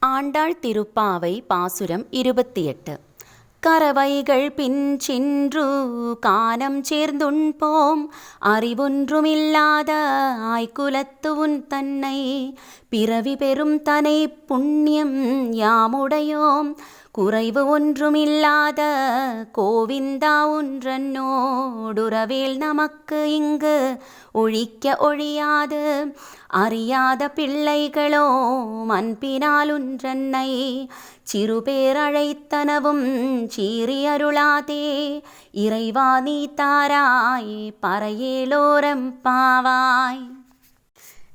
ஆண்டாள் திருப்பாவை பாசுரம் 28. கறவைகள் பின் சென்று கானம் சேர்ந்துண்போம் அறிவொன்றுமில்லாத ஆய்குலத்து உன் தன்னை பிறவி பெறும் தனை புண்ணியம் யாமுடையோம் குறைவு ஒன்றுமில்லாத கோவிந்தா ஒன்றன்னோடுறவேல் நமக்கு இங்கு ஒழிக்க ஒழியாது அறியாத பிள்ளைகளோ அன்பினாலுன்றன்னை சிறுபேரழைத்தனவும் சீறி அருளாதே இறைவா நீ താരായി പറയേലോരം പാവായ്.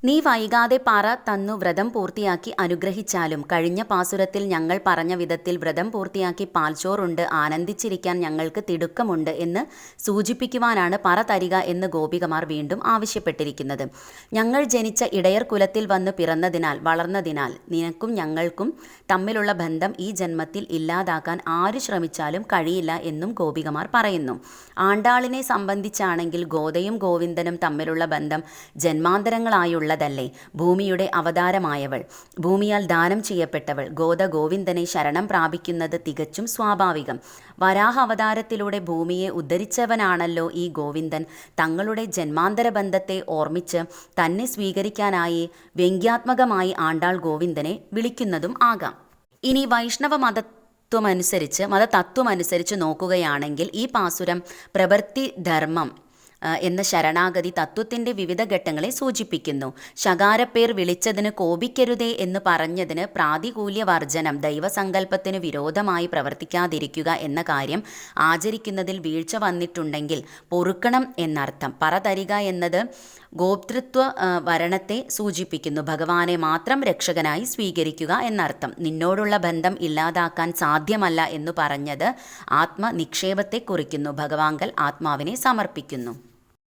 നീ വൈകാതെ പറ തന്നു വ്രതം പൂർത്തിയാക്കി അനുഗ്രഹിച്ചാലും കഴിഞ്ഞ പാസുരത്തിൽ ഞങ്ങൾ പറഞ്ഞ വിധത്തിൽ വ്രതം പൂർത്തിയാക്കി പാൽച്ചോറുണ്ട് ആനന്ദിച്ചിരിക്കാൻ ഞങ്ങൾക്ക് തിടുക്കമുണ്ട് എന്ന് സൂചിപ്പിക്കുവാനാണ് പറ തരിക എന്ന് ഗോപികമാർ വീണ്ടും ആവശ്യപ്പെട്ടിരിക്കുന്നത്. ഞങ്ങൾ ജനിച്ച ഇടയർ കുലത്തിൽ വന്ന് പിറന്നതിനാൽ വളർന്നതിനാൽ നിനക്കും ഞങ്ങൾക്കും തമ്മിലുള്ള ബന്ധം ഈ ജന്മത്തിൽ ഇല്ലാതാക്കാൻ ആര് ശ്രമിച്ചാലും കഴിയില്ല എന്നും ഗോപികമാർ പറയുന്നു. ആണ്ടാളിനെ സംബന്ധിച്ചാണെങ്കിൽ ഗോദയും ഗോവിന്ദനും തമ്മിലുള്ള ബന്ധം ജന്മാന്തരങ്ങളായുള്ള ല്ലേ. ഭൂമിയുടെ അവതാരമായവൾ, ഭൂമിയാൽ ദാനം ചെയ്യപ്പെട്ടവൾ ഗോദ ഗോവിന്ദനെ ശരണം പ്രാപിക്കുന്നത് തികച്ചും സ്വാഭാവികം. വരാഹ അവതാരത്തിലൂടെ ഭൂമിയെ ഉദ്ധരിച്ചവനാണല്ലോ ഈ ഗോവിന്ദൻ. തങ്ങളുടെ ജന്മാന്തര ബന്ധത്തെ ഓർമ്മിച്ച് തന്നെ സ്വീകരിക്കാനായി വ്യംഗ്യാത്മകമായി ആണ്ടാൾ ഗോവിന്ദനെ വിളിക്കുന്നതും ആകാം. ഇനി വൈഷ്ണവ മതതത്വമനുസരിച്ച് നോക്കുകയാണെങ്കിൽ ഈ പാസുരം പ്രവൃത്തി ധർമ്മം എന്ന ശരണാഗതി തത്വത്തിൻ്റെ വിവിധ ഘട്ടങ്ങളെ സൂചിപ്പിക്കുന്നു. ശകാരപ്പേർ വിളിച്ചതിന് കോപിക്കരുതേ എന്ന് പറഞ്ഞതിന് പ്രാതികൂല്യവർജനം, ദൈവസങ്കല്പത്തിന് വിരോധമായി പ്രവർത്തിക്കാതിരിക്കുക എന്ന കാര്യം ആചരിക്കുന്നതിൽ വീഴ്ച വന്നിട്ടുണ്ടെങ്കിൽ പൊറുക്കണം എന്നർത്ഥം. പറ തരിക എന്നത് ഗോപ്തൃത്വ വരണത്തെ സൂചിപ്പിക്കുന്നു. ഭഗവാനെ മാത്രം രക്ഷകനായി സ്വീകരിക്കുക എന്നർത്ഥം. നിന്നോടുള്ള ബന്ധം ഇല്ലാതാക്കാൻ സാധ്യമല്ല എന്നു പറഞ്ഞത് ആത്മനിക്ഷേപത്തെ കുറിക്കുന്നു. ഭഗവാങ്കൽ ആത്മാവിനെ സമർപ്പിക്കുന്നു.